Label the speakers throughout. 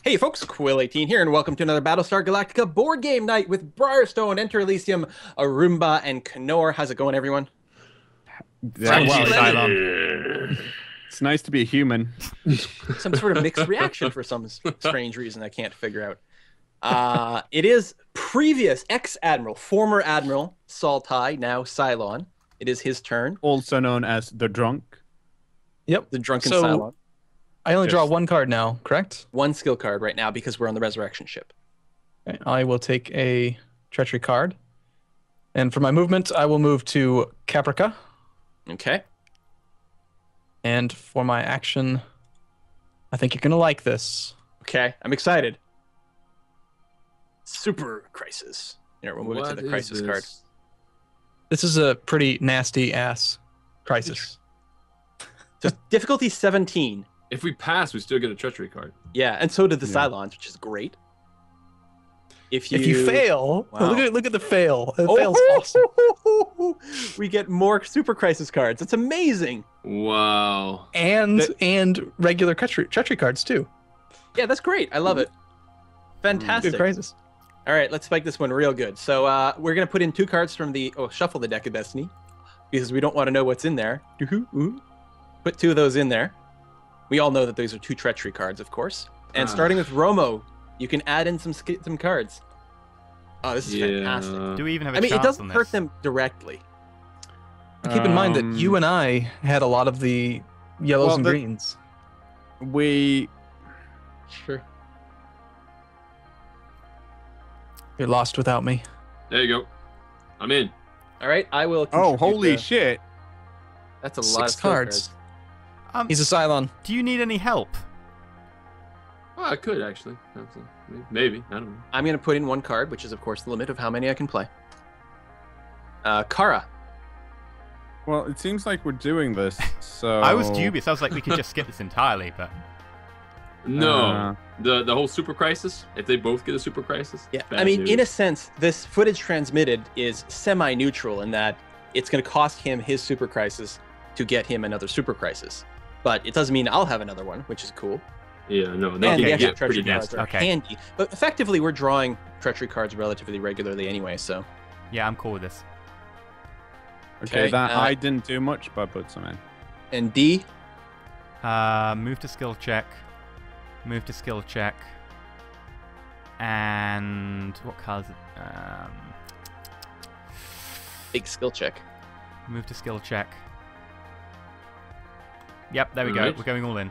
Speaker 1: Hey folks, Quill18 here, and welcome to another Battlestar Galactica board game night with Briarstone, EnterElysium, Arumba, and Knorr. How's it going, everyone?
Speaker 2: Cylon.
Speaker 3: It's nice to be a human.
Speaker 1: Some sort of mixed reaction for some strange reason I can't figure out. It is previous ex-admiral, former admiral Saltai, now Cylon. It is his turn.
Speaker 3: Also known as the drunk.
Speaker 2: Yep.
Speaker 1: The drunken
Speaker 2: So,
Speaker 1: Cylon.
Speaker 2: I only draw one card now, correct?
Speaker 1: One skill card right now because we're on the resurrection ship.
Speaker 2: Okay, I will take a treachery card. And for my movement, I will move to Caprica.
Speaker 1: Okay.
Speaker 2: And for my action, I think you're going to like this.
Speaker 1: Okay, I'm excited. Super crisis. Here, we'll move it to the crisis card.
Speaker 2: This is a pretty nasty ass crisis.
Speaker 1: So difficulty 17.
Speaker 4: If we pass, we still get a treachery card.
Speaker 1: Yeah, and so did the Cylons, which is great. If you
Speaker 2: fail,
Speaker 1: Wow.
Speaker 2: look at the fail. It fail's awesome.
Speaker 1: We get more super crisis cards. It's amazing.
Speaker 4: Wow.
Speaker 2: And regular treachery cards too.
Speaker 1: Yeah, that's great. I love it. Fantastic.
Speaker 2: Good crisis.
Speaker 1: All right, let's spike this one real good. So we're gonna put in 2 cards from the shuffle the deck of Destiny because we don't want to know what's in there. Put 2 of those in there. We all know that those are 2 treachery cards, of course. And starting with Romo, you can add in some cards. Oh, this is fantastic.
Speaker 5: Do we even have a
Speaker 1: I mean,
Speaker 5: chance
Speaker 1: it doesn't
Speaker 5: on
Speaker 1: hurt
Speaker 5: this?
Speaker 1: them directly.
Speaker 2: Keep in mind that you and I had a lot of the yellows and greens.
Speaker 1: Sure.
Speaker 2: You're lost without me.
Speaker 4: There you go. I'm in.
Speaker 1: All right, I will.
Speaker 3: Oh,
Speaker 1: contribute
Speaker 3: holy shit.
Speaker 1: That's a
Speaker 2: 6
Speaker 1: lot of skill
Speaker 2: cards.
Speaker 5: Um,
Speaker 2: He's a Cylon.
Speaker 5: do you need any help?
Speaker 4: Well, I could actually. Maybe. I don't know.
Speaker 1: I'm going to put in 1 card, which is, of course, the limit of how many I can play. Kara.
Speaker 3: Well, it seems like we're doing this, so...
Speaker 5: I was dubious. I was like, we could just skip this entirely, but
Speaker 4: No. The whole super crisis. If they both get a super crisis.
Speaker 1: Yeah,
Speaker 4: bad
Speaker 1: I mean,
Speaker 4: news.
Speaker 1: in a sense, this footage transmitted is semi-neutral in that it's going to cost him his super crisis to get him another super crisis. But it doesn't mean I'll have another one, which is cool.
Speaker 4: Yeah, no.
Speaker 1: And
Speaker 4: That
Speaker 1: the
Speaker 4: can
Speaker 1: extra
Speaker 4: get pretty
Speaker 1: treachery cards
Speaker 4: nasty.
Speaker 1: are
Speaker 5: Okay.
Speaker 1: handy. But effectively, we're drawing treachery cards relatively regularly anyway, so...
Speaker 5: yeah, I'm cool with this.
Speaker 3: Okay,
Speaker 1: Okay,
Speaker 3: that I didn't do much, but I put some in.
Speaker 1: And D,
Speaker 5: Move to skill check. Move to skill check. And what card is it?
Speaker 1: big skill check.
Speaker 5: Move to skill check. Yep, there we go.
Speaker 4: Alright.
Speaker 5: We're going all in.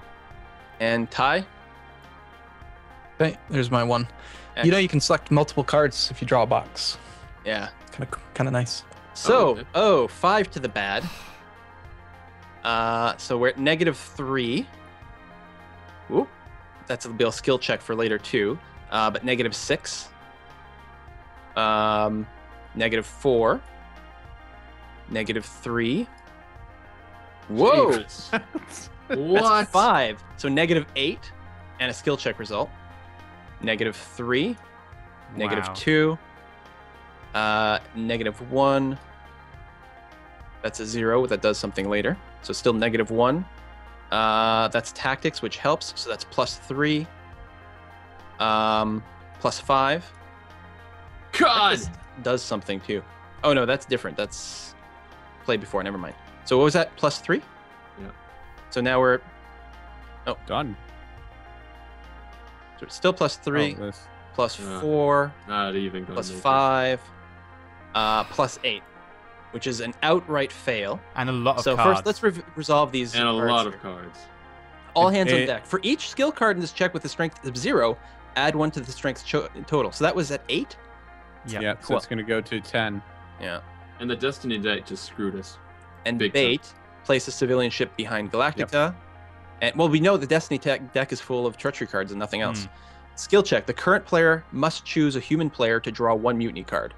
Speaker 1: And Ty.
Speaker 2: Okay, there's my one. You know you can select multiple cards if you draw a box.
Speaker 1: Yeah.
Speaker 2: Kind of nice.
Speaker 1: So,
Speaker 4: okay.
Speaker 1: 5 to the bad. So we're at -3. Whoop. That's a bill skill check for later too. But -6. -4. -3. Whoa.
Speaker 4: Jesus.
Speaker 1: That's
Speaker 4: What?
Speaker 1: 5. So -8 and a skill check result. -3.
Speaker 5: Wow.
Speaker 1: -2. -1. That's a 0. That does something later. So still -1. That's tactics, which helps. So that's +3. +5.
Speaker 4: God.
Speaker 1: Does something too. Oh no, that's different. That's played before. Never mind. So what was that? +3?
Speaker 4: Yeah.
Speaker 1: So now we're
Speaker 3: Done.
Speaker 1: so it's still +3,
Speaker 3: Oh, this.
Speaker 1: +4,
Speaker 4: Not even going to
Speaker 1: +5, +8, which is an outright fail.
Speaker 5: And a lot of
Speaker 1: So
Speaker 5: cards.
Speaker 1: first, let's resolve these.
Speaker 4: And a
Speaker 1: cards
Speaker 4: lot
Speaker 1: here.
Speaker 4: of cards.
Speaker 1: All hands on
Speaker 3: It-
Speaker 1: deck. For each skill card in this check with a strength of 0, add 1 to the strength total. So that was at 8.
Speaker 5: Yep.
Speaker 3: Yeah, so
Speaker 1: Cool.
Speaker 3: it's going to go to 10.
Speaker 1: Yeah.
Speaker 4: And the Destiny deck just screwed us.
Speaker 1: And
Speaker 4: Big time.
Speaker 1: bait, place a civilian ship behind Galactica. And well, we know the Destiny deck is full of treachery cards and nothing else. Skill check. The current player must choose a human player to draw 1 mutiny card.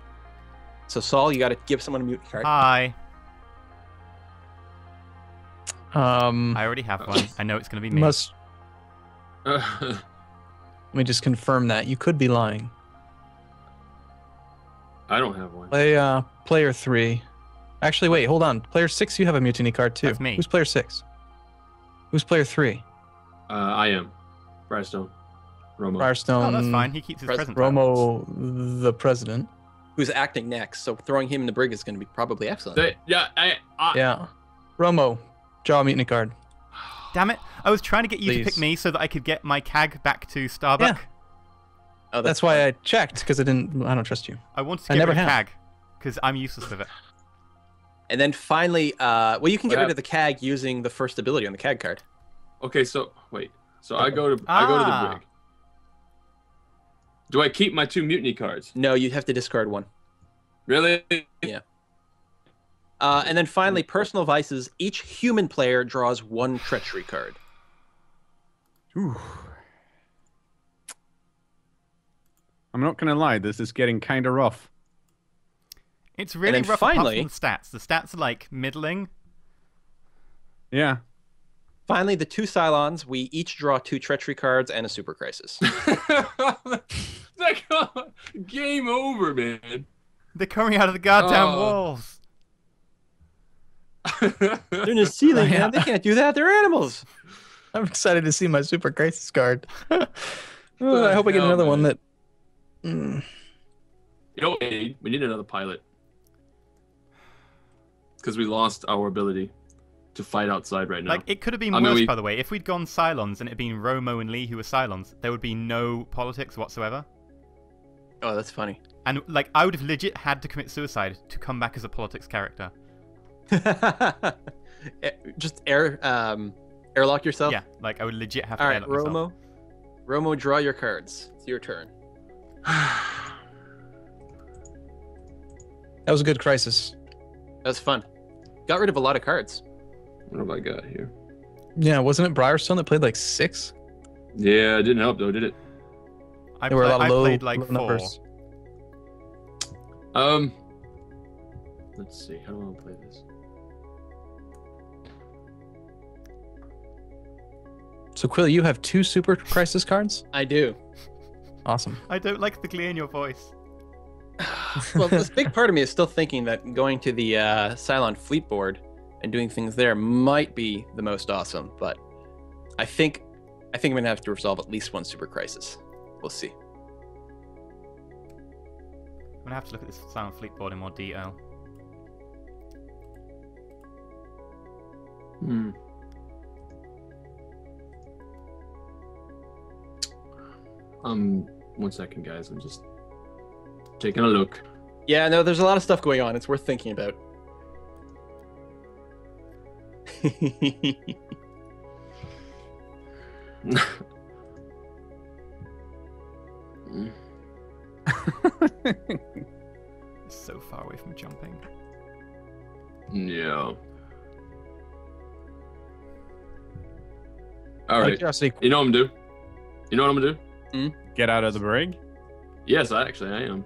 Speaker 1: So Saul, you got to give someone a mutiny card.
Speaker 5: Hi.
Speaker 2: I
Speaker 5: I already have one. I know it's going to be me.
Speaker 2: must. Let me just confirm that. You could be lying.
Speaker 4: I don't have one.
Speaker 2: Play player 3. Actually, wait, hold on. Player 6, you have a mutiny card too.
Speaker 5: That's me.
Speaker 2: Who's player 6? Who's player 3?
Speaker 4: I am. Briarstone. Romo.
Speaker 2: Firestone.
Speaker 5: Oh, that's fine. He keeps his present
Speaker 2: Romo, the president.
Speaker 1: Who's acting next? So throwing him in the brig is going to be probably excellent.
Speaker 4: Yeah,
Speaker 2: Yeah. Romo, draw a mutiny card.
Speaker 5: Damn it! I was trying to get you to pick
Speaker 2: Please.
Speaker 5: me so that I could get my CAG back to Starbuck.
Speaker 2: Yeah.
Speaker 1: Oh,
Speaker 2: That's why I checked, because I don't trust you.
Speaker 5: I wanted to
Speaker 2: I
Speaker 5: get
Speaker 2: never
Speaker 5: rid of
Speaker 2: have.
Speaker 5: CAG because I'm useless with it.
Speaker 1: And then finally, well, you can get
Speaker 4: What
Speaker 1: rid of the CAG using the first ability on the CAG card.
Speaker 4: Okay, so wait. So I go to the brig. Do I keep my 2 mutiny cards?
Speaker 1: No, you have to discard one.
Speaker 4: Really?
Speaker 1: Yeah. And then finally, personal vices. Each human player draws 1 treachery card.
Speaker 3: Ooh. I'm not gonna lie, this is getting kind of rough.
Speaker 5: It's really
Speaker 1: then
Speaker 5: rough
Speaker 1: finally-
Speaker 5: apart from the stats. The stats are like middling.
Speaker 3: Yeah.
Speaker 1: Finally, the 2 Cylons. We each draw 2 treachery cards and a super crisis.
Speaker 4: Game over, man.
Speaker 5: They're coming out of the goddamn
Speaker 4: Oh.
Speaker 5: walls.
Speaker 1: They're in the ceiling, man. They can't do that. They're animals.
Speaker 2: I'm excited to see my super crisis card. Oh, I hope I get
Speaker 4: hell,
Speaker 2: another one
Speaker 4: man?
Speaker 2: that. Mm.
Speaker 4: You know what we need? We need another pilot. Because we lost our ability to fight outside right now.
Speaker 5: Like, it could have been
Speaker 4: I mean,
Speaker 5: worse, by the way. If we'd gone Cylons and it had been Romo and Lee who were Cylons, there would be no politics whatsoever.
Speaker 1: Oh, that's funny.
Speaker 5: And, like, I would have legit had to commit suicide to come back as a politics character.
Speaker 1: Just airlock yourself.
Speaker 5: Yeah, like, I would legit have to
Speaker 1: All right,
Speaker 5: airlock myself.
Speaker 1: Romo. Romo, draw your cards. It's your turn.
Speaker 2: That was a good crisis.
Speaker 1: That was fun. Got rid of a lot of cards.
Speaker 4: What have I got here?
Speaker 2: Yeah, wasn't it Briarstone that played like 6?
Speaker 4: Yeah, it didn't help though, did it?
Speaker 5: I,
Speaker 2: There were a lot of low,
Speaker 5: played like
Speaker 2: low
Speaker 5: 4.
Speaker 2: numbers.
Speaker 4: Let's see. How do I want to play this?
Speaker 1: So Quill, you have 2 super crisis cards? I do.
Speaker 2: Awesome.
Speaker 5: I don't like the glee in your voice.
Speaker 1: Well, this big part of me is still thinking that going to the Cylon fleet board and doing things there might be the most awesome, but I think I'm gonna have to resolve at least 1 super crisis. We'll see.
Speaker 5: I'm gonna have to look at this Silent Fleet board in more detail.
Speaker 4: Hmm. One second, guys. I'm just taking a look.
Speaker 1: Yeah, no, there's a lot of stuff going on. It's worth thinking about.
Speaker 5: It's so far away from jumping.
Speaker 4: Yeah. All right.
Speaker 2: Curiosity.
Speaker 4: You know what I'm gonna do? You know what I'm gonna do?
Speaker 3: Get out of the brig.
Speaker 4: Yes, I am.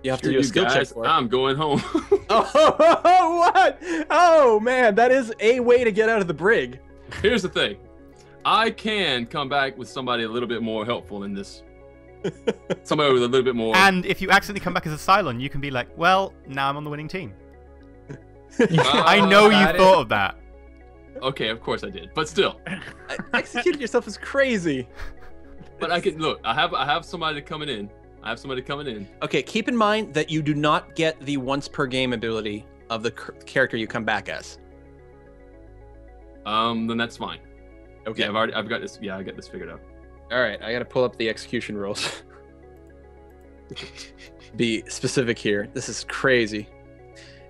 Speaker 1: You have to
Speaker 4: Screw
Speaker 1: do a
Speaker 4: you
Speaker 1: skill check
Speaker 4: guys,
Speaker 1: for it.
Speaker 4: I'm going home.
Speaker 1: Oh, what? Oh, man, that is a way to get out of the brig.
Speaker 4: Here's the thing. I can come back with somebody a little bit more helpful than this. Somebody with a little bit more.
Speaker 5: And if you accidentally come back as a Cylon, you can be like, well, now I'm on the winning team. I know you
Speaker 1: got it.
Speaker 5: thought of that.
Speaker 4: Okay, of course I did, but still.
Speaker 1: Executing yourself is crazy.
Speaker 4: But I can look. I have somebody coming in.
Speaker 1: Okay, keep in mind that you do not get the once per game ability of the character you come back as.
Speaker 4: Then that's fine.
Speaker 1: Okay.
Speaker 4: Yeah, I've got this. Yeah, I got this figured out.
Speaker 1: All right, I got to pull up the execution rules. Be specific here. This is crazy.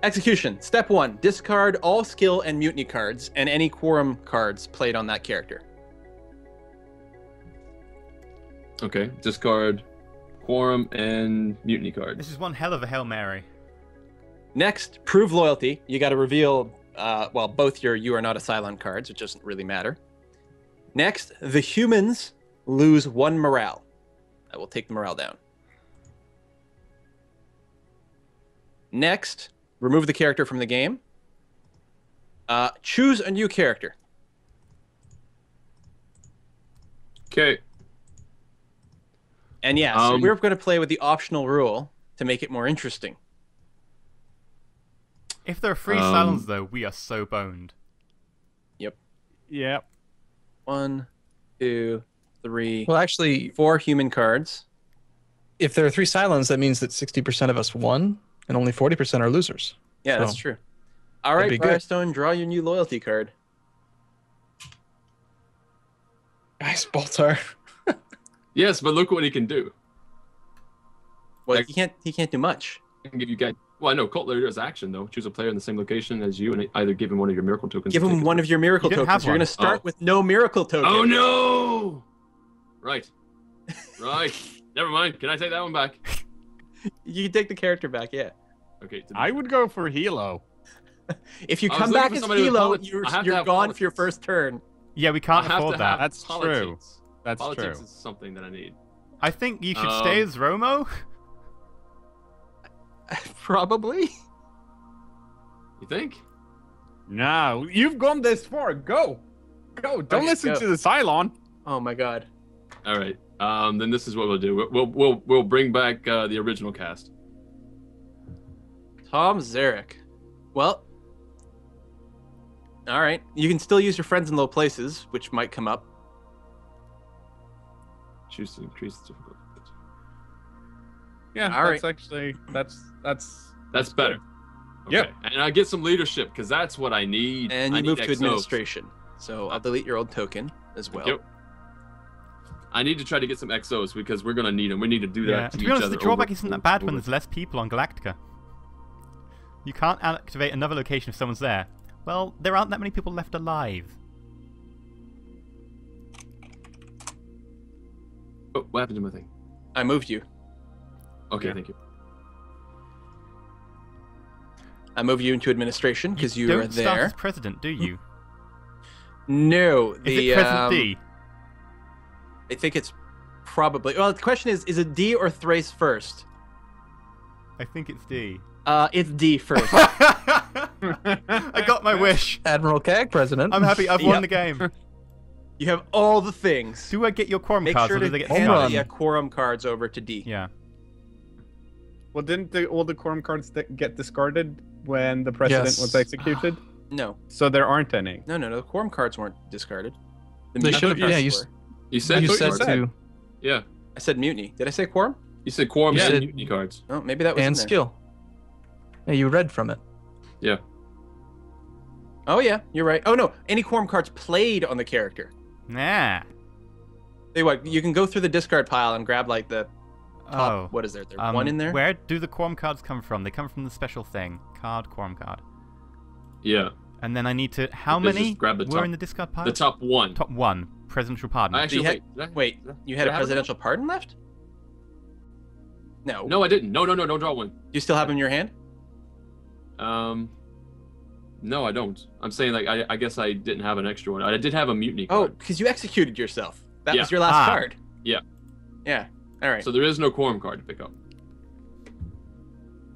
Speaker 1: Execution. Step 1. Discard all skill and mutiny cards and any quorum cards played on that character.
Speaker 4: Okay, discard quorum and mutiny card.
Speaker 5: This is one hell of a Hail Mary.
Speaker 1: Next, prove loyalty. You got to reveal, well, both your You Are Not a Cylon cards, which doesn't really matter. Next, the humans lose 1 morale. I will take the morale down. Next, remove the character from the game. Choose a new character.
Speaker 4: Okay.
Speaker 1: And yeah, so we're going to play with the optional rule to make it more interesting.
Speaker 5: If there are 3 Cylons, though, we are so boned.
Speaker 1: Yep.
Speaker 3: Yep.
Speaker 1: 1, 2, 3,
Speaker 2: Well, actually,
Speaker 1: 4 human cards.
Speaker 2: if there are 3 Cylons, that means that 60% of us won, and only 40% are losers.
Speaker 1: Yeah, that's
Speaker 2: So,
Speaker 1: true. All
Speaker 2: that'd
Speaker 1: right,
Speaker 2: be good.
Speaker 1: Firestone, draw your new loyalty card.
Speaker 2: Guys, Baltar.
Speaker 4: Yes, but look what he can do.
Speaker 1: Well,
Speaker 4: Like-
Speaker 1: he can't do much.
Speaker 4: I can give you guys. Well, I know Cutler does action though. Choose a player in the same location as you, and either give him one of your miracle tokens.
Speaker 1: Give him one of your miracle
Speaker 5: You don't
Speaker 1: tokens.
Speaker 5: have
Speaker 1: You're
Speaker 5: one.
Speaker 1: going to start
Speaker 4: Oh.
Speaker 1: with no miracle token.
Speaker 4: Oh no! Right. Right. Never mind. Can I take that one back?
Speaker 1: You can take the character back, yeah.
Speaker 4: Okay.
Speaker 3: I would go for Hilo.
Speaker 1: If you
Speaker 4: I was
Speaker 1: come
Speaker 4: looking
Speaker 1: back
Speaker 4: for
Speaker 1: as
Speaker 4: somebody with
Speaker 1: Hilo,
Speaker 4: politics. I have to
Speaker 1: you're
Speaker 4: have
Speaker 1: gone for your
Speaker 4: politics.
Speaker 1: first turn.
Speaker 5: Yeah, we
Speaker 4: I
Speaker 5: can't
Speaker 4: have
Speaker 5: afford
Speaker 4: to
Speaker 5: that.
Speaker 4: have
Speaker 3: That's true.
Speaker 4: politics.
Speaker 3: That's
Speaker 4: Politics
Speaker 3: true.
Speaker 4: is something that I need.
Speaker 5: I think you should stay as Romo.
Speaker 1: Probably.
Speaker 4: You think?
Speaker 3: No, you've gone this far. Go. Go. Don't
Speaker 1: Okay,
Speaker 3: listen
Speaker 1: go.
Speaker 3: to the Cylon.
Speaker 1: Oh my god.
Speaker 4: All right. Then this is what we'll do. We'll bring back the original cast.
Speaker 1: Tom Zarek. Well. All right. You can still use your friends in low places, which might come up.
Speaker 4: Choose to increase the difficulty.
Speaker 3: Yeah,
Speaker 1: All
Speaker 3: that's actually that's
Speaker 4: That's better. Okay.
Speaker 3: Yep.
Speaker 4: And I get some leadership because that's what I need.
Speaker 1: And
Speaker 4: I
Speaker 1: you
Speaker 4: need
Speaker 1: move to
Speaker 4: XOs.
Speaker 1: administration. So I'll delete your old token as well.
Speaker 4: Yep. I need to try to get some XOs because we're gonna need them. We need to do that.
Speaker 5: Yeah.
Speaker 4: To
Speaker 5: To be
Speaker 4: each
Speaker 5: honest,
Speaker 4: other
Speaker 5: the drawback
Speaker 4: over-
Speaker 5: isn't that bad when
Speaker 4: over-
Speaker 5: there's less people on Galactica. You can't activate another location if someone's there. Well, there aren't that many people left alive.
Speaker 4: Oh, what happened to my thing?
Speaker 1: I moved you.
Speaker 4: Okay,
Speaker 3: Yeah.
Speaker 4: thank you.
Speaker 1: I moved you into administration because you
Speaker 5: don't
Speaker 1: are
Speaker 5: start
Speaker 1: there.
Speaker 5: as president, do you?
Speaker 1: No,
Speaker 5: Is
Speaker 1: the
Speaker 5: it President D?
Speaker 1: I think it's probably. Well, the question is it D or Thrace first?
Speaker 5: I think it's D.
Speaker 1: It's D first.
Speaker 5: I got my wish.
Speaker 2: Admiral Kag, president.
Speaker 5: I'm happy. I've
Speaker 1: Yep.
Speaker 5: won the game.
Speaker 1: You have all the things.
Speaker 5: Do I get your quorum
Speaker 1: Make
Speaker 5: cards
Speaker 1: sure
Speaker 5: or do
Speaker 1: to
Speaker 5: they get
Speaker 2: home
Speaker 1: hand
Speaker 2: run.
Speaker 5: discarded?
Speaker 1: the quorum cards over to D.
Speaker 5: Yeah.
Speaker 3: Well, didn't all the quorum cards get discarded when the president
Speaker 2: Yes.
Speaker 3: was executed?
Speaker 1: No,
Speaker 3: So there aren't any.
Speaker 1: no. The quorum cards weren't discarded. The
Speaker 2: They
Speaker 1: mutiny
Speaker 2: should have.
Speaker 1: cards
Speaker 2: Yeah, you,
Speaker 1: were.
Speaker 4: You said
Speaker 2: you
Speaker 3: what
Speaker 2: said
Speaker 3: you said.
Speaker 2: to
Speaker 4: Yeah.
Speaker 1: I said mutiny. Did I say quorum?
Speaker 4: You said quorum
Speaker 2: You
Speaker 4: and
Speaker 2: said-
Speaker 4: mutiny cards.
Speaker 1: Oh, maybe that was in
Speaker 2: and
Speaker 1: there.
Speaker 2: skill. Yeah, you read from it.
Speaker 4: Yeah.
Speaker 1: Oh yeah, you're right. Oh no, any quorum cards played on the character.
Speaker 5: Nah.
Speaker 1: Hey, what? You can go through the discard pile and grab like the top.
Speaker 5: Oh.
Speaker 1: What is there? There's one in there.
Speaker 5: Where do the quorum cards come from? They come from the special thing. Card, quorum card.
Speaker 4: Yeah.
Speaker 5: And then I need to... How
Speaker 4: Because
Speaker 5: many
Speaker 4: just grab the
Speaker 5: were
Speaker 4: top-
Speaker 5: in the discard pile?
Speaker 4: The top one.
Speaker 5: Top one. Presidential pardon.
Speaker 4: I actually
Speaker 1: So you
Speaker 4: wait.
Speaker 1: Wait, you had
Speaker 4: Did
Speaker 1: a
Speaker 4: I have it?
Speaker 1: presidential pardon left? No.
Speaker 4: No, I didn't. No, don't draw one.
Speaker 1: Do you still have them in your hand?
Speaker 4: No, I don't. I'm saying like I guess I didn't have an extra one. I did have a mutiny
Speaker 1: Oh,
Speaker 4: card.
Speaker 1: because you executed yourself. That
Speaker 4: Yeah.
Speaker 1: was your last
Speaker 5: Ah.
Speaker 1: card.
Speaker 4: Yeah.
Speaker 1: Yeah. All right.
Speaker 4: So there is no quorum card to pick up.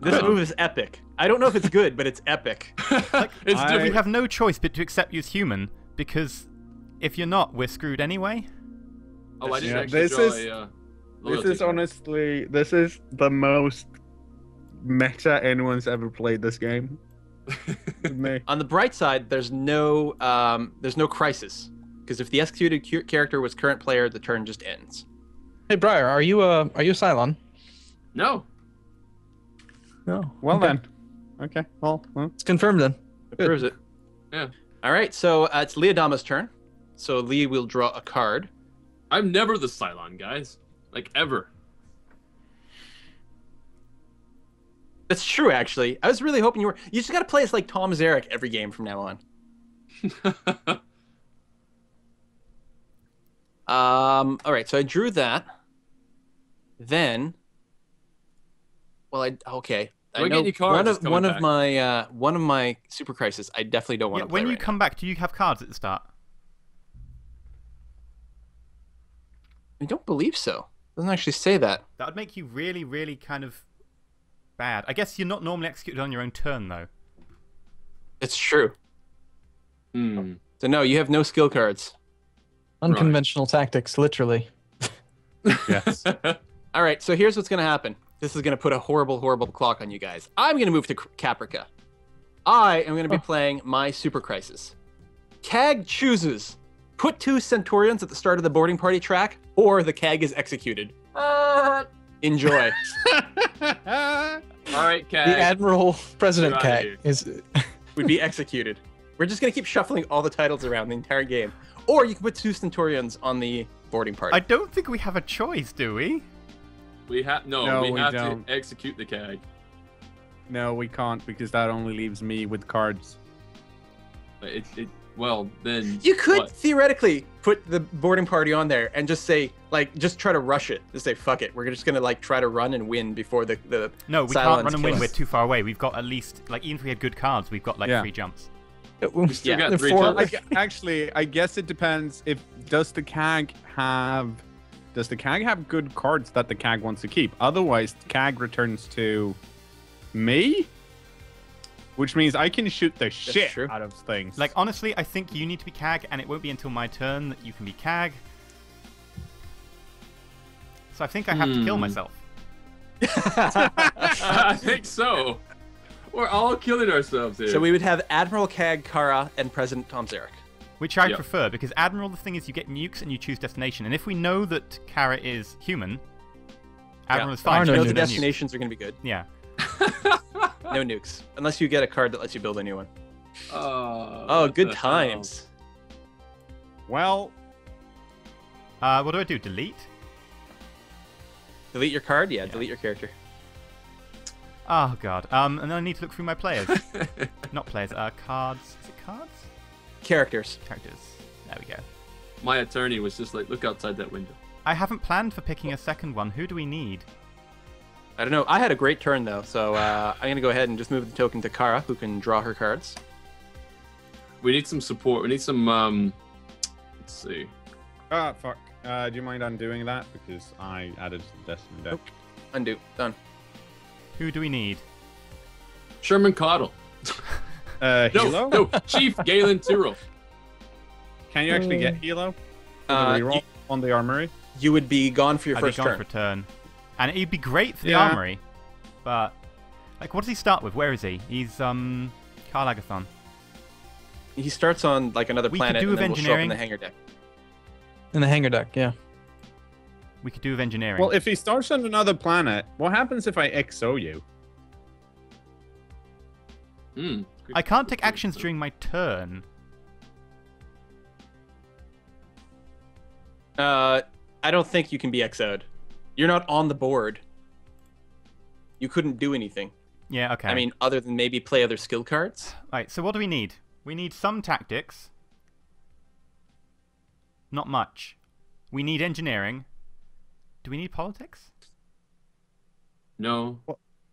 Speaker 1: This move is epic. I don't know if it's good, but it's epic.
Speaker 4: It's
Speaker 3: I-
Speaker 5: We
Speaker 4: different.
Speaker 5: have no choice but to accept you as human, because if you're not, we're screwed anyway.
Speaker 4: Oh, I didn't
Speaker 3: Yeah,
Speaker 4: actually
Speaker 3: this
Speaker 4: draw
Speaker 3: is-
Speaker 4: a.
Speaker 3: This
Speaker 4: loyalty
Speaker 3: is
Speaker 4: card.
Speaker 3: honestly, this is the most meta anyone's ever played this game. With me.
Speaker 1: On the bright side, there's no crisis, because if the executed character was current player, the turn just ends.
Speaker 2: Hey, Briar, are you a Cylon?
Speaker 4: No.
Speaker 2: No.
Speaker 3: Well
Speaker 2: Okay.
Speaker 3: then. Okay. Well.
Speaker 2: It's confirmed then.
Speaker 1: It
Speaker 2: Good.
Speaker 1: proves it.
Speaker 4: Yeah.
Speaker 1: All right, so it's Leodama's turn. So Lee will draw a card.
Speaker 4: I'm never the Cylon, guys. Like ever.
Speaker 1: That's true, actually. I was really hoping you were. You just got to play as like Tom Zarek every game from now on. All right, so I drew that. Then, well, okay.
Speaker 4: Do I get any cards
Speaker 1: one
Speaker 4: that's
Speaker 1: of
Speaker 4: coming
Speaker 1: one
Speaker 4: back?
Speaker 1: of my super crisis. I definitely don't want
Speaker 5: Yeah,
Speaker 1: to play
Speaker 5: when you
Speaker 1: right
Speaker 5: come back, do you have cards at the start?
Speaker 1: now. I don't believe so. It doesn't actually say that.
Speaker 5: That would make you really, really kind of bad. I guess you're not normally executed on your own turn, though.
Speaker 1: It's true.
Speaker 4: Hmm.
Speaker 1: So no, you have no skill cards.
Speaker 2: Unconventional tactics, literally.
Speaker 3: Yes.
Speaker 1: All right, so here's what's going to happen. This is going to put a horrible, horrible clock on you guys. I'm going to move to Caprica. I am going to be playing my Super Crisis. Cag chooses put 2 Centurions at the start of the boarding party track, or the CAG is executed. Enjoy.
Speaker 4: All right, Cag.
Speaker 2: The Admiral President
Speaker 4: Get outta
Speaker 2: CAG is.
Speaker 1: Would be executed. We're just gonna keep shuffling all the titles around the entire game. Or you can put 2 Centurions on the boarding party.
Speaker 5: I don't think we have a choice, do we?
Speaker 4: We have
Speaker 3: No,
Speaker 4: we
Speaker 3: we
Speaker 4: have
Speaker 3: don't.
Speaker 4: to execute the CAG.
Speaker 3: No, we can't because that only leaves me with cards.
Speaker 4: Well, then
Speaker 1: You could
Speaker 4: what?
Speaker 1: theoretically put the boarding party on there and just say, like, just try to rush it. Just say, fuck it. We're just gonna like try to run and win before the
Speaker 5: No, we
Speaker 1: Cylons
Speaker 5: can't run and win.
Speaker 1: kill
Speaker 5: We're
Speaker 1: us.
Speaker 5: too far away. We've got at least, like, even if we had good cards, we've got like
Speaker 3: Yeah.
Speaker 5: 3 jumps.
Speaker 4: We still
Speaker 1: Yeah.
Speaker 4: got 3
Speaker 2: Four-
Speaker 4: jumps.
Speaker 3: Actually, I guess it depends. Does the CAG have good cards that the CAG wants to keep? Otherwise, the CAG returns to me, which means I can shoot the shit
Speaker 1: true.
Speaker 3: out of things.
Speaker 5: Like, honestly, I think you need to be CAG, and it won't be until my turn that you can be CAG. So I think I have to kill myself.
Speaker 4: I think so. We're all killing ourselves here.
Speaker 1: So we would have Admiral CAG, Kara, and President Tom Zarek.
Speaker 5: Which I
Speaker 4: Yep.
Speaker 5: prefer, because Admiral, the thing is, you get nukes and you choose destination. And if we know that Kara is human, Admiral is fine.
Speaker 2: Are
Speaker 5: she
Speaker 2: no
Speaker 1: You know
Speaker 5: doesn't
Speaker 1: the
Speaker 5: need nukes.
Speaker 1: destinations are gonna be good.
Speaker 5: Yeah.
Speaker 1: No nukes, unless you get a card that lets you build a new one.
Speaker 4: Oh,
Speaker 1: Oh,
Speaker 4: what
Speaker 1: good
Speaker 4: the
Speaker 1: times.
Speaker 3: well,
Speaker 5: What do I do? Delete?
Speaker 1: Delete your card? Yeah, delete your character.
Speaker 5: Oh, God. And then I need to look through my players.
Speaker 4: hell?
Speaker 5: Not players, cards. Is it cards?
Speaker 1: Characters.
Speaker 5: Characters. There we go.
Speaker 4: My attorney was just like, look outside that window.
Speaker 5: I haven't planned for picking a second one. Who do we need?
Speaker 1: I don't know. I had a great turn though, so I'm gonna go ahead and just move the token to Kara, who can draw her cards.
Speaker 4: We need some support. We need some. Let's see.
Speaker 3: fuck. Do you mind undoing that because I added the Destiny deck?
Speaker 1: Undo. Done.
Speaker 5: Who do we need?
Speaker 4: Sherman Coddle. No,
Speaker 3: Hilo?
Speaker 4: no, Chief Galen Tyrrell.
Speaker 3: Can you actually get Hilo? For the reroll
Speaker 1: You,
Speaker 3: on the armory?
Speaker 1: you would be gone for your
Speaker 5: I'd be
Speaker 1: first
Speaker 5: gone
Speaker 1: turn.
Speaker 5: for a turn. And it'd be great for the
Speaker 3: Yeah.
Speaker 5: armory. But, like, what does he start with? Where is he? He's, Carl Agathon.
Speaker 1: He starts on like another
Speaker 5: We could
Speaker 1: planet
Speaker 5: do
Speaker 1: and
Speaker 5: with
Speaker 1: then we'll show up in
Speaker 5: engineering.
Speaker 1: the hangar deck.
Speaker 2: In the hangar deck, yeah.
Speaker 5: We could do with engineering.
Speaker 3: Well, if he starts on another planet, what happens if I XO you?
Speaker 5: I can't take actions during my turn.
Speaker 1: I don't think you can be XO'd. You're not on the board. You couldn't do anything.
Speaker 5: Yeah, okay.
Speaker 1: I mean, other than maybe play other skill cards.
Speaker 5: Right, so what do we need? We need some tactics. Not much. We need engineering. Do we need politics?
Speaker 4: No,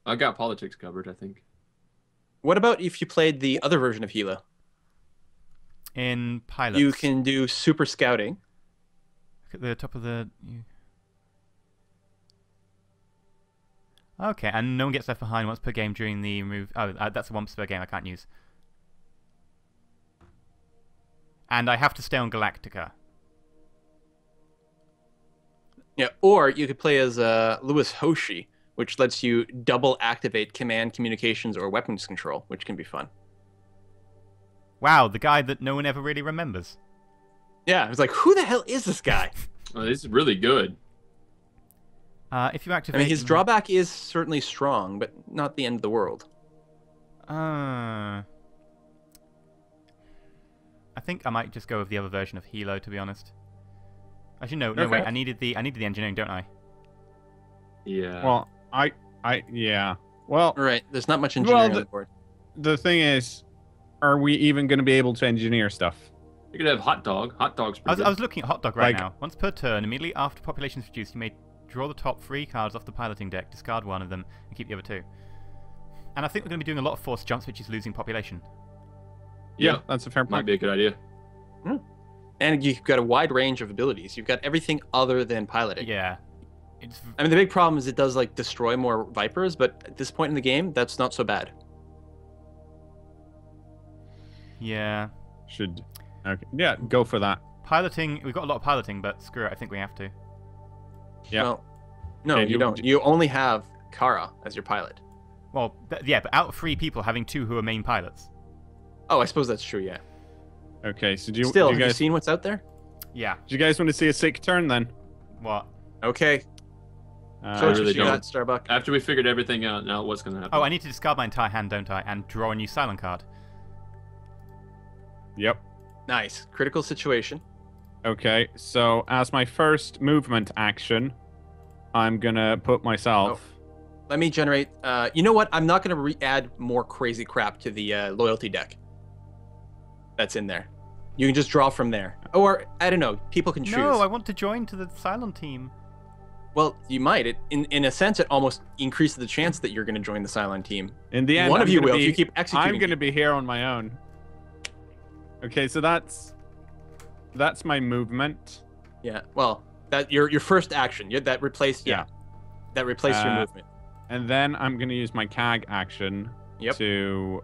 Speaker 4: I got politics covered. I think.
Speaker 1: What about if you played the other version of Hilo?
Speaker 5: In pilots.
Speaker 1: You can do super scouting.
Speaker 5: Look at the top of the... Okay, and no one gets left behind once per game during the move... Oh, that's a once per game I can't use. And I have to stay on Galactica.
Speaker 1: Yeah, or you could play as Louis Hoshi, which lets you double activate command, communications, or weapons control, which can be fun.
Speaker 5: Wow, the guy that no one ever really remembers.
Speaker 1: Yeah, I was like, who the hell is this guy?
Speaker 4: Oh, this is really good.
Speaker 5: If you
Speaker 1: I
Speaker 5: activate...
Speaker 1: mean, his drawback is certainly strong, but not the end of the world.
Speaker 5: I think I might just go with the other version of Hilo, to be honest. Actually, no,
Speaker 3: Okay.
Speaker 5: wait. I needed the engineering, don't I?
Speaker 4: Yeah.
Speaker 3: Well, yeah. Well,
Speaker 1: Right, there's not much engineering on
Speaker 3: the-
Speaker 1: the board.
Speaker 3: the thing is, are we even going to be able to engineer stuff?
Speaker 4: you could have hot dog. Hot dog's pretty
Speaker 5: I was looking at Hot Dog right
Speaker 3: Like-
Speaker 5: now. Once per turn, immediately after population is reduced, you may draw the top 3 cards off the piloting deck, discard one of them, and keep the other 2. And I think we're going to be doing a lot of forced jumps, which is losing population.
Speaker 4: Yeah,
Speaker 3: That's a fair
Speaker 4: might
Speaker 3: point.
Speaker 4: be a good idea.
Speaker 1: And you've got a wide range of abilities. You've got everything other than piloting.
Speaker 5: Yeah. It's
Speaker 1: I mean, the big problem is it does like destroy more Vipers, but at this point in the game, that's not so bad.
Speaker 5: yeah.
Speaker 3: Should okay. Yeah, go for that.
Speaker 5: Piloting, we've got a lot of piloting, but screw it, I think we have to.
Speaker 3: Yeah.
Speaker 1: Well, no,
Speaker 3: Okay,
Speaker 1: you
Speaker 3: you-
Speaker 1: don't. You only have Kara as your pilot.
Speaker 5: Well, yeah, but out of 3 people, having 2 who are main pilots.
Speaker 1: Oh, I suppose that's true. Yeah.
Speaker 3: Okay, so do you
Speaker 1: Still,
Speaker 3: do
Speaker 1: have
Speaker 3: you
Speaker 1: you
Speaker 3: guys
Speaker 1: seen what's out there?
Speaker 5: Yeah.
Speaker 3: Do you guys want to see a sick turn then?
Speaker 5: What?
Speaker 1: Okay.
Speaker 3: Uh,
Speaker 1: So
Speaker 4: I
Speaker 1: what
Speaker 4: really
Speaker 1: you
Speaker 4: don't.
Speaker 1: got, Starbuck?
Speaker 4: After we figured everything out, now what's gonna happen?
Speaker 5: Oh, I need to discard my entire hand, don't I? And draw a new Cylon card.
Speaker 3: Yep.
Speaker 1: Nice. Critical situation.
Speaker 3: Okay, so as my first movement action, I'm gonna put myself.
Speaker 1: Let me generate. You know what? I'm not going to add more crazy crap to the loyalty deck that's in there. You can just draw from there. Or, I don't know. People can choose.
Speaker 5: No, I want to join to the Cylon team.
Speaker 1: Well, you might. In a sense, it almost increases the chance that you're going to join the Cylon team.
Speaker 3: In the end,
Speaker 1: One of
Speaker 3: I'm
Speaker 1: you
Speaker 3: gonna
Speaker 1: will
Speaker 3: be-
Speaker 1: if you keep executing.
Speaker 3: I'm gonna be here on my own. Okay, so that's my movement.
Speaker 1: Yeah. Well, that your first action. That replaced. Yeah. That replaced your movement.
Speaker 3: And then I'm gonna use my CAG action to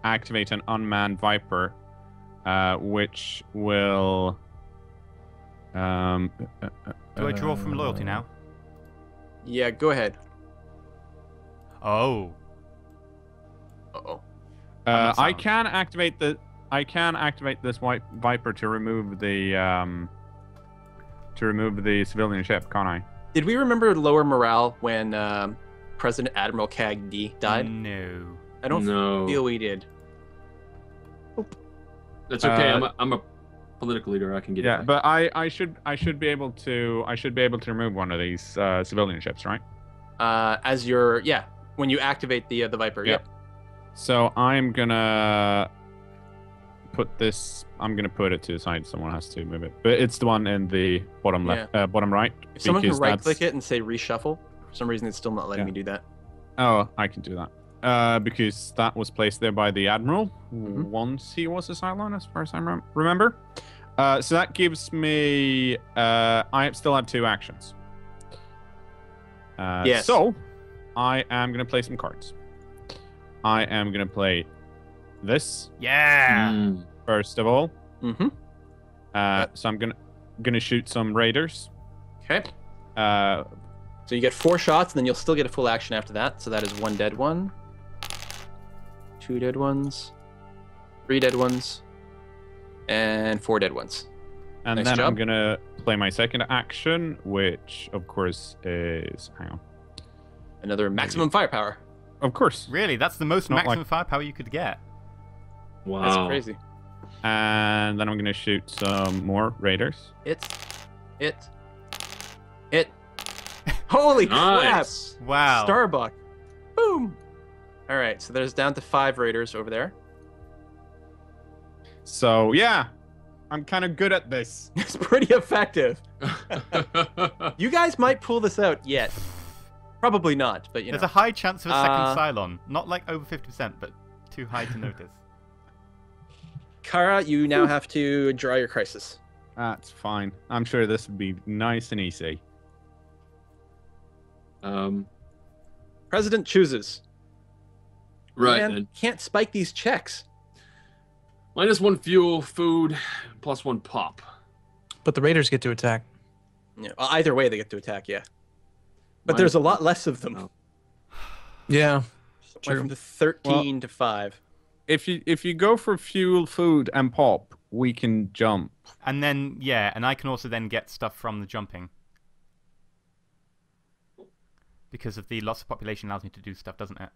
Speaker 3: activate an unmanned Viper, which will.
Speaker 5: Do I draw from loyalty now?
Speaker 1: Yeah. Go ahead.
Speaker 5: Oh.
Speaker 1: Uh-oh.
Speaker 3: I can activate this white Viper to remove the civilian ship, can't I?
Speaker 1: Did we remember lower morale when President Admiral CAG D died?
Speaker 5: No.
Speaker 1: I don't
Speaker 4: No.
Speaker 1: feel we did.
Speaker 4: That's okay. I'm a political leader. I can get it.
Speaker 3: Yeah,
Speaker 4: back.
Speaker 3: but I should be able to remove one of these civilian ships, right?
Speaker 1: As when you activate the Viper.
Speaker 3: Yep.
Speaker 1: Yep.
Speaker 3: So I'm gonna put this. I'm gonna put it to the side. Someone has to move it, but it's the one in the bottom left, bottom right.
Speaker 1: If someone can
Speaker 3: because
Speaker 1: right-click it and say reshuffle, for some reason it's still not letting me do that.
Speaker 3: Oh, I can do that. Because that was placed there by the admiral once he was a Cylon, as far as I remember. So that gives me. I still have 2 actions.
Speaker 1: Yes.
Speaker 3: So I am gonna play some cards. I am gonna play this
Speaker 5: Yeah.
Speaker 3: first of all.
Speaker 1: Mm-hmm.
Speaker 3: So I'm gonna shoot some raiders.
Speaker 1: Okay.
Speaker 3: Uh,
Speaker 1: So you get 4 shots, and then you'll still get a full action after that. So that is 1 dead one, 2 dead ones, 3 dead ones, and 4 dead ones.
Speaker 3: and
Speaker 1: Nice
Speaker 3: then
Speaker 1: job.
Speaker 3: I'm gonna play my second action, which of course is hang on.
Speaker 1: Another maximum firepower.
Speaker 3: Of course.
Speaker 5: Really? That's the most
Speaker 3: Not
Speaker 5: maximum
Speaker 3: like-
Speaker 5: firepower you could get.
Speaker 4: Wow.
Speaker 1: That's crazy.
Speaker 3: And then I'm gonna shoot some more raiders.
Speaker 1: It. Holy crap!
Speaker 4: Nice.
Speaker 5: Wow.
Speaker 1: Starbuck. Boom. All right, so there's down to 5 raiders over there.
Speaker 3: So yeah, I'm kind of good at this.
Speaker 1: It's pretty effective. You guys might pull this out yet. Probably not, but you know.
Speaker 5: There's a high chance of a second
Speaker 1: Uh,
Speaker 5: Cylon. Not like over 50%, but too high to notice.
Speaker 1: Kara, you now have to draw your crisis.
Speaker 3: That's fine. I'm sure this would be nice and easy.
Speaker 1: President chooses.
Speaker 4: Right.
Speaker 1: Man,
Speaker 4: And
Speaker 1: can't spike these checks.
Speaker 4: -1 fuel, food, +1 pop.
Speaker 2: But the Raiders get to attack.
Speaker 1: Yeah, well, either way, they get to attack, yeah. But
Speaker 4: Mine-
Speaker 1: there's a lot less of them.
Speaker 4: Oh.
Speaker 2: Yeah.
Speaker 1: Went
Speaker 2: True.
Speaker 1: from 13 to 5.
Speaker 3: If you go for fuel, food, and pop, we can jump.
Speaker 5: And then, yeah, and I can also then get stuff from the jumping. Because of the loss of population allows me to do stuff, doesn't it?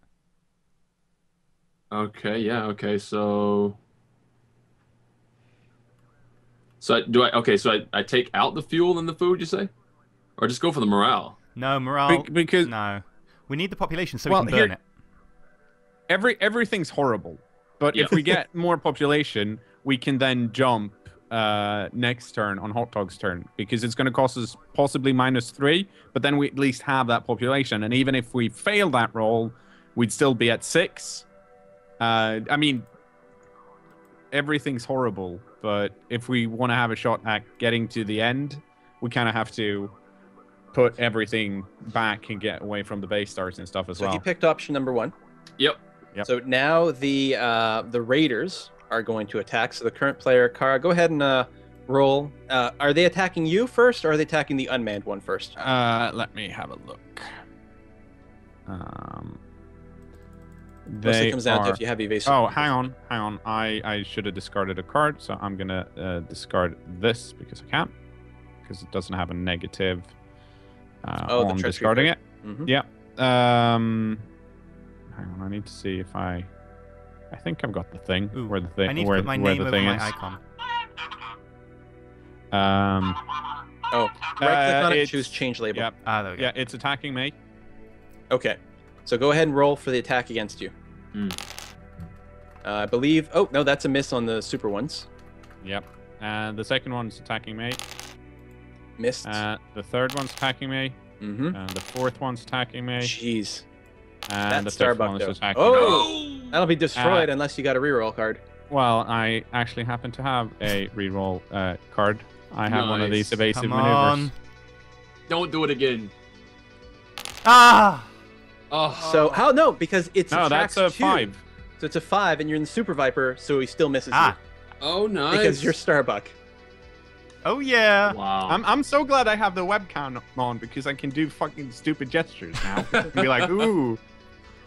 Speaker 4: Okay. Yeah. Okay. So I take out the fuel and the food, you say, or just go for the morale?
Speaker 5: No, morale.
Speaker 3: Because
Speaker 5: No. We need the population so
Speaker 3: Well,
Speaker 5: we can burn
Speaker 3: here-
Speaker 5: it.
Speaker 3: everything horrible. But if
Speaker 4: Yeah.
Speaker 3: we get more population, we can then jump next turn on Hot Dog's turn, because it's going to cost us possibly -3, but then we at least have that population. And even if we fail that roll, we'd still be at 6. I mean, everything's horrible, but if we want to have a shot at getting to the end, we kind of have to put everything back and get away from the base stars and stuff as
Speaker 1: So
Speaker 3: well.
Speaker 1: he picked option number 1.
Speaker 4: Yep.
Speaker 3: Yep.
Speaker 1: So now the Raiders are going to attack. So the current player, Kara, go ahead and roll. Are they attacking you first, or are they attacking the unmanned one first?
Speaker 3: Let me have a look.
Speaker 1: Mostly comes down to if you have evasive.
Speaker 3: Oh, hang on. I should have discarded a card, so I'm gonna discard this because I can't, because it doesn't have a negative on discarding it.
Speaker 1: Mm-hmm.
Speaker 3: Yeah. Hang on. I need to see if I think I've got the thing.
Speaker 5: Ooh,
Speaker 3: where the thing.
Speaker 5: I need
Speaker 3: where,
Speaker 5: to put my
Speaker 3: where
Speaker 5: name
Speaker 3: the
Speaker 5: over
Speaker 3: thing
Speaker 5: my
Speaker 3: is.
Speaker 5: icon.
Speaker 1: Right click on it, choose change label.
Speaker 3: Yep.
Speaker 5: Ah, there we go.
Speaker 3: Yeah, it's attacking me.
Speaker 1: Okay. So go ahead and roll for the attack against you. I believe. Oh no, that's a miss on the super ones.
Speaker 3: Yep. And the second one's attacking me.
Speaker 1: Missed.
Speaker 3: The third one's attacking me.
Speaker 1: Mm-hmm.
Speaker 3: And the fourth one's attacking me.
Speaker 1: Jeez.
Speaker 3: And the
Speaker 1: That
Speaker 3: fifth
Speaker 1: Starbuck
Speaker 3: one is
Speaker 1: though.
Speaker 3: attacking me.
Speaker 1: Oh, that'll be destroyed unless you got a reroll card.
Speaker 3: Well, I actually happen to have a reroll card. I have one of these evasive
Speaker 5: Come
Speaker 3: maneuvers.
Speaker 5: on.
Speaker 4: Don't do it again.
Speaker 5: Ah!
Speaker 4: Oh.
Speaker 1: So how? No, because it's
Speaker 3: No,
Speaker 1: attracts
Speaker 3: that's a
Speaker 1: 2.
Speaker 3: 5.
Speaker 1: So it's a 5, and you're in the Super Viper, so he still misses
Speaker 5: Ah.
Speaker 4: Oh,
Speaker 1: you
Speaker 4: nice.
Speaker 1: because you're Starbuck.
Speaker 5: Oh yeah.
Speaker 4: Wow.
Speaker 3: I'm so glad I have the webcam on because I can do fucking stupid gestures now. Be like, ooh.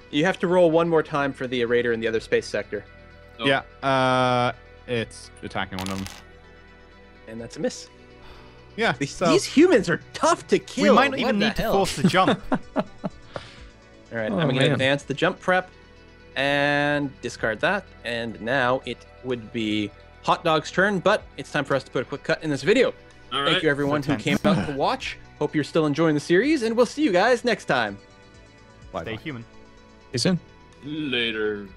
Speaker 1: You have to roll one more time for the Raider in the other space sector,
Speaker 4: Oh.
Speaker 3: Yeah. It's attacking one of them.
Speaker 1: and that's a miss.
Speaker 3: Yeah.
Speaker 1: These humans are tough to kill.
Speaker 5: We might not
Speaker 1: What
Speaker 5: even
Speaker 1: the
Speaker 5: need to
Speaker 1: hell?
Speaker 5: force the jump.
Speaker 1: All right,
Speaker 2: Oh,
Speaker 1: I'm going to
Speaker 2: man.
Speaker 1: advance the jump prep and discard that. And now it would be Hot Dog's turn, but it's time for us to put a quick cut in this video.
Speaker 4: All right.
Speaker 1: Thank you, everyone,
Speaker 5: So
Speaker 1: who came
Speaker 5: tense.
Speaker 1: out to watch. Hope you're still enjoying the series, and we'll see you guys next time.
Speaker 5: Stay human.
Speaker 2: See you soon.
Speaker 4: Later.